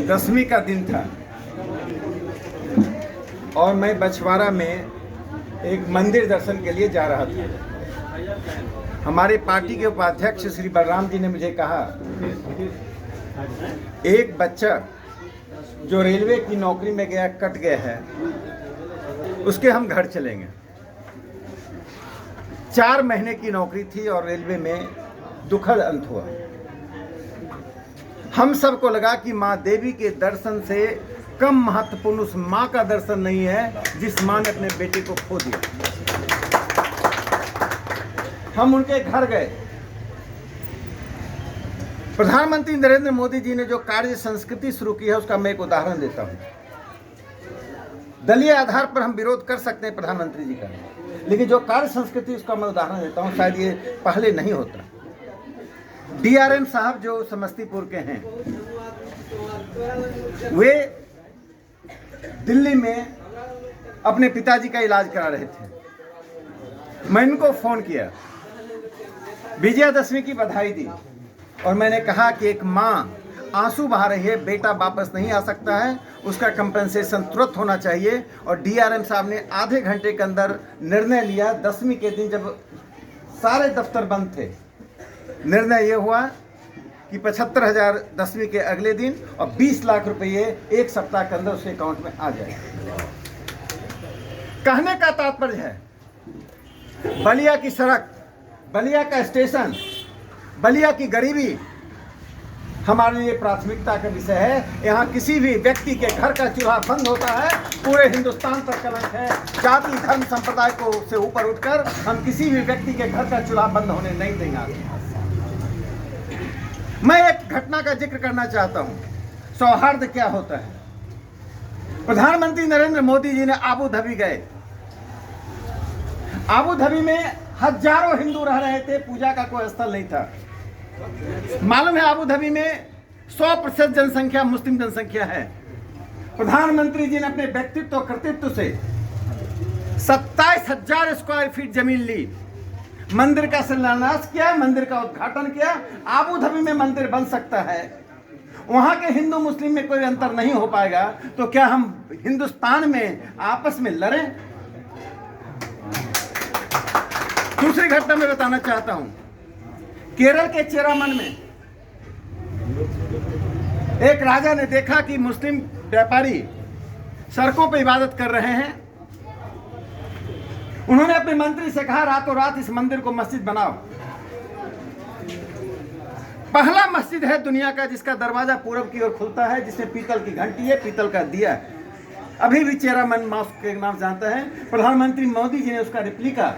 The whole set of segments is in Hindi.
10वीं का दिन था और मैं बछवाड़ा में एक मंदिर दर्शन के लिए जा रहा था। हमारे पार्टी के उपाध्यक्ष श्री बलराम जी ने मुझे कहा, एक बच्चा जो रेलवे की नौकरी में गया, कट गया है, उसके हम घर चलेंगे। 4 महीने की नौकरी थी और रेलवे में दुखद अंत हुआ। हम सबको लगा कि माँ देवी के दर्शन से कम महत्वपूर्ण उस माँ का दर्शन नहीं है जिस माँ ने अपने बेटे को खो दिया। हम उनके घर गए। प्रधानमंत्री नरेंद्र मोदी जी ने जो कार्य संस्कृति शुरू की है उसका मैं एक उदाहरण देता हूं। दलीय आधार पर हम विरोध कर सकते हैं प्रधानमंत्री जी का, लेकिन जो कार्य संस्कृति उसका मैं उदाहरण देता हूं। शायद ये पहले नहीं होता। DRM साहब जो समस्तीपुर के हैं, वे दिल्ली में अपने पिताजी का इलाज करा रहे थे। मैं इनको फोन किया, विजयादशमी की बधाई दी और मैंने कहा कि एक माँ आंसू बहा रही है, बेटा वापस नहीं आ सकता है, उसका कंपनसेशन तुरंत होना चाहिए। और DRM साहब ने आधे घंटे के अंदर निर्णय लिया। 10वीं के दिन जब सारे दफ्तर बंद थे, निर्णय ये हुआ कि 75,000 10वीं के अगले दिन और 20 लाख रुपये 1 सप्ताह के अंदर उसके अकाउंट में आ जाए। कहने का तात्पर्य है, बलिया की सड़क, बलिया का स्टेशन, बलिया की गरीबी हमारे लिए प्राथमिकता का विषय है। यहाँ किसी भी व्यक्ति के घर का चूल्हा बंद होता है, पूरे हिंदुस्तान पर कलंक है। जाति धर्म संप्रदाय को से ऊपर उठकर हम किसी भी व्यक्ति के घर का चूल्हा बंद होने नहीं देंगे। मैं एक घटना का जिक्र करना चाहता हूँ। सौहार्द क्या होता है। प्रधानमंत्री नरेंद्र मोदी जी ने आबू धाबी गए। आबू धाबी में हजारों हिंदू रह रहे थे, पूजा का कोई स्थल नहीं था। मालूम है आबू धाबी में 100% जनसंख्या मुस्लिम जनसंख्या है। प्रधानमंत्री जी ने अपने व्यक्तित्व कर्तृत्व से 27,000 स्क्वायर फीट जमीन ली, मंदिर का शिलान्यास किया, मंदिर का उद्घाटन किया। आबू धाबी में मंदिर बन सकता है, वहां के हिंदू मुस्लिम में कोई अंतर नहीं हो पाएगा, तो क्या हम हिंदुस्तान में आपस में लड़ें? दूसरी घटना मैं बताना चाहता हूं। केरल के चेरामन में एक राजा ने देखा कि मुस्लिम व्यापारी सड़कों पर इबादत कर रहे हैं। उन्होंने अपने मंत्री से कहा, रातों रात इस मंदिर को मस्जिद बनाओ। पहला मस्जिद है दुनिया का जिसका दरवाजा पूरब की ओर खुलता है, जिसमें पीतल की घंटी है, पीतल का दिया है। अभी भी चेरामन मॉस्क के नाम जानता है। प्रधानमंत्री मोदी जी ने उसका रेप्लिका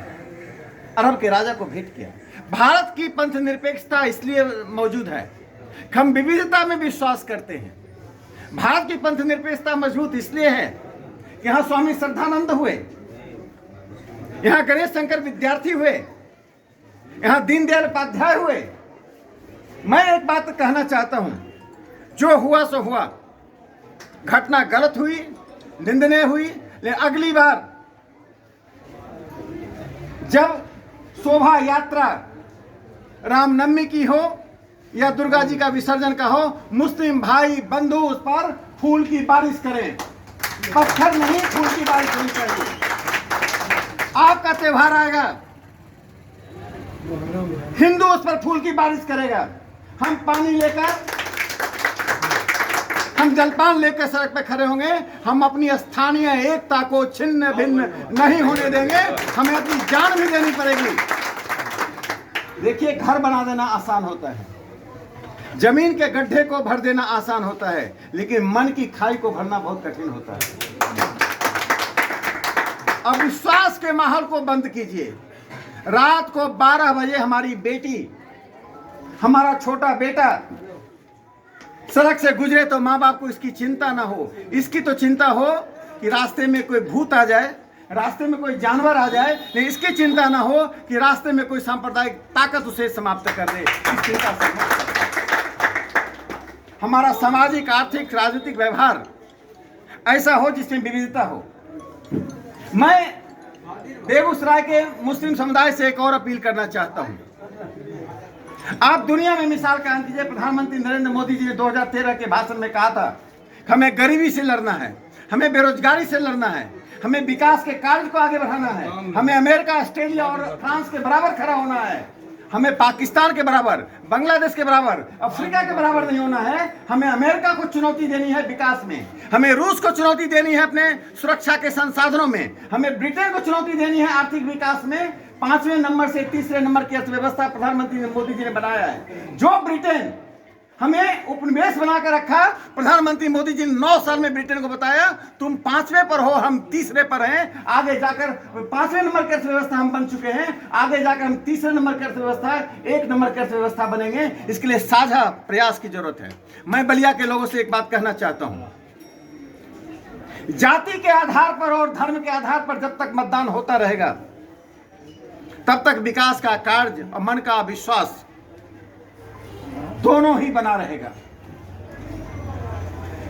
अरब के राजा को भेंट किया। भारत की पंथ निरपेक्षता इसलिए मौजूद है, हम विविधता में विश्वास करते हैं। भारत की पंथ निरपेक्षता मजबूत इसलिए है कि यहाँ स्वामी श्रद्धानंद हुए, यहाँ गणेश शंकर विद्यार्थी हुए, यहाँ दीनदयाल उपाध्याय हुए। मैं एक बात कहना चाहता हूं, जो हुआ सो हुआ, घटना गलत हुई, निंदनीय हुई, लेकिन अगली बार जब शोभा यात्रा रामनवमी की हो या दुर्गा जी का विसर्जन का हो, मुस्लिम भाई बंधु उस पर फूल की बारिश करें, पत्थर नहीं, फूल की बारिश होनी चाहिए। आपका त्योहार आएगा, हिंदू उस पर फूल की बारिश करेगा, हम पानी लेकर, हम जलपान लेकर सड़क पर खड़े होंगे। हम अपनी स्थानीय एकता को छिन्न भिन्न नहीं होने देंगे, हमें अपनी जान भी देनी पड़ेगी। देखिए, घर बना देना आसान होता है, जमीन के गड्ढे को भर देना आसान होता है, लेकिन मन की खाई को भरना बहुत कठिन होता है। अविश्वास के माहौल को बंद कीजिए। रात को 12 बजे हमारी बेटी, हमारा छोटा बेटा सड़क से गुजरे तो माँ बाप को इसकी चिंता ना हो। इसकी तो चिंता हो कि रास्ते में कोई भूत आ जाए, रास्ते में कोई जानवर आ जाए, लेकिन इसकी चिंता ना हो कि रास्ते में कोई सांप्रदायिक ताकत उसे समाप्त कर दे। इस चिंता से हमारा सामाजिक, आर्थिक, राजनीतिक व्यवहार ऐसा हो जिसमें विविधता हो। मैं बेगूसराय के मुस्लिम समुदाय से एक और अपील करना चाहता हूं। आप दुनिया में मिसाल कायम कीजिए। प्रधानमंत्री नरेंद्र मोदी जी ने 2013 के भाषण में कहा था, हमें गरीबी से लड़ना है, हमें बेरोजगारी से लड़ना है, हमें विकास के कार्य को आगे बढ़ाना है, हमें अमेरिका, ऑस्ट्रेलिया और फ्रांस के बराबर खड़ा होना है, हमें पाकिस्तान के बराबर, बांग्लादेश के बराबर, अफ्रीका के बराबर नहीं होना है, हमें अमेरिका को चुनौती देनी है विकास में, हमें रूस को चुनौती देनी है अपने सुरक्षा के संसाधनों में, हमें ब्रिटेन को चुनौती देनी है आर्थिक विकास में। 5वें नंबर से 3रे नंबर की अर्थव्यवस्था प्रधानमंत्री मोदी जी ने बनाया है। जो ब्रिटेन हमें उपनिवेश बनाकर रखा, प्रधानमंत्री मोदी जी ने 9 साल में ब्रिटेन को बताया, तुम 5वें पर हो, हम 3रे पर हैं। आगे जाकर 5वें नंबर की अर्थव्यवस्था हम बन चुके हैं, आगे जाकर हम 3रे नंबर की अर्थव्यवस्था, 1 नंबर की अर्थव्यवस्था बनेंगे। इसके लिए साझा प्रयास की जरूरत है। मैं बलिया के लोगों से एक बात कहना चाहता हूं, जाति के आधार पर और धर्म के आधार पर जब तक मतदान होता रहेगा, तब तक विकास का कार्य और मन का विश्वास दोनों ही बना रहेगा।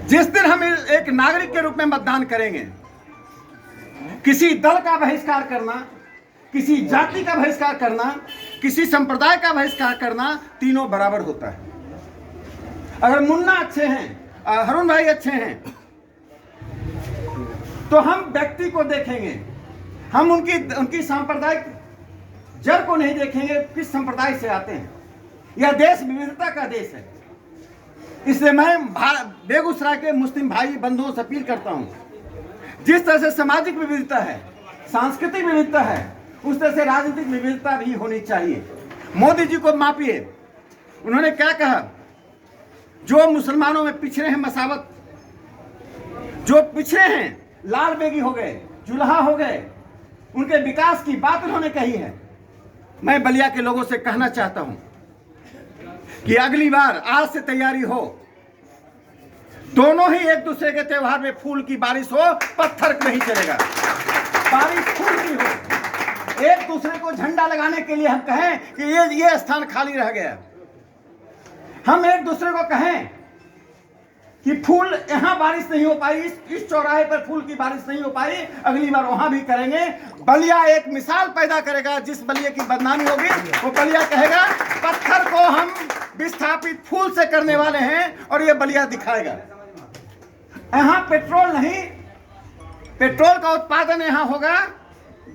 जिस दिन हम एक नागरिक के रूप में मतदान करेंगे, किसी दल का बहिष्कार करना, किसी जाति का बहिष्कार करना, किसी संप्रदाय का बहिष्कार करना, तीनों बराबर होता है। अगर मुन्ना अच्छे हैं, हरुण भाई अच्छे हैं, तो हम व्यक्ति को देखेंगे, हम उनकी सांप्रदायिक जड़ को नहीं देखेंगे, किस संप्रदाय से आते हैं। यह देश विविधता का देश है। इसलिए मैं बेगूसराय के मुस्लिम भाई बंधुओं से अपील करता हूं, जिस तरह से सामाजिक विविधता है, सांस्कृतिक विविधता है, उस तरह से राजनीतिक विविधता भी होनी चाहिए। मोदी जी को मापिए। उन्होंने क्या कहा, जो मुसलमानों में पिछड़े हैं मसावत, जो पिछड़े हैं, लाल बेगी हो गए, जुल्हा हो गए, उनके विकास की बात उन्होंने कही है। मैं बलिया के लोगों से कहना चाहता हूं कि अगली बार आज से तैयारी हो, दोनों ही एक दूसरे के त्योहार में फूल की बारिश हो, पत्थर नहीं चलेगा, बारिश फूल की हो। एक दूसरे को झंडा लगाने के लिए हम कहें कि ये स्थान खाली रह गया, हम एक दूसरे को कहें कि फूल यहां बारिश नहीं हो पाई, इस चौराहे पर फूल की बारिश नहीं हो पाई, अगली बार वहां भी करेंगे। बलिया एक मिसाल पैदा करेगा। जिस बलिया की बदनामी होगी, वो बलिया कहेगा पत्थर को हम विस्थापित फूल से करने वाले हैं, और ये बलिया दिखाएगा। यहां पेट्रोल नहीं, पेट्रोल का उत्पादन यहां होगा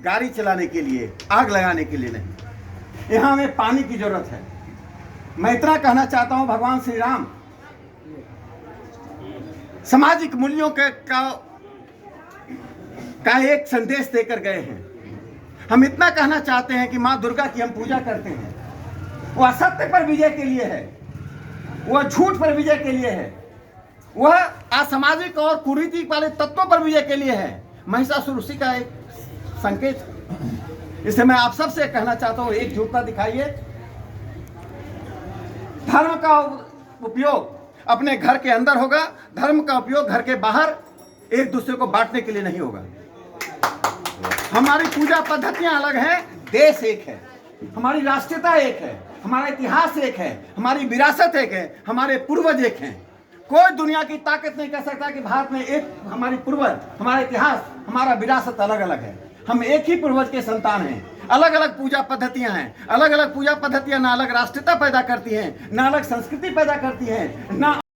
गाड़ी चलाने के लिए, आग लगाने के लिए नहीं। यहां हमें पानी की जरूरत है। मैं इतना कहना चाहता हूं, भगवान श्री राम सामाजिक मूल्यों का एक संदेश देकर गए हैं। हम इतना कहना चाहते हैं कि मां दुर्गा की हम पूजा करते हैं, वह असत्य पर विजय के लिए है, वह झूठ पर विजय के लिए है, वह असामाजिक और कुरीति वाले तत्वों पर विजय के लिए है। महिषासुर उसी का एक संकेत है। इसलिए मैं आप सबसे कहना चाहता हूं, एकजुटता दिखाइए। धर्म का उपयोग अपने घर के अंदर होगा, धर्म का उपयोग घर के बाहर एक दूसरे को बांटने के लिए नहीं होगा। हमारी पूजा पद्धतियां अलग हैं, देश एक है, हमारी राष्ट्रीयता एक है, हमारा इतिहास एक है, हमारी विरासत एक है, हमारे पूर्वज एक हैं। कोई दुनिया की ताकत नहीं कह सकता कि भारत में एक हमारी पूर्वज, हमारा इतिहास, हमारा विरासत अलग अलग है। हम एक ही पूर्वज के संतान हैं। अलग अलग पूजा पद्धतियां हैं। अलग अलग पूजा पद्धतियां ना अलग राष्ट्रीयता पैदा करती हैं, ना अलग संस्कृति पैदा करती हैं, ना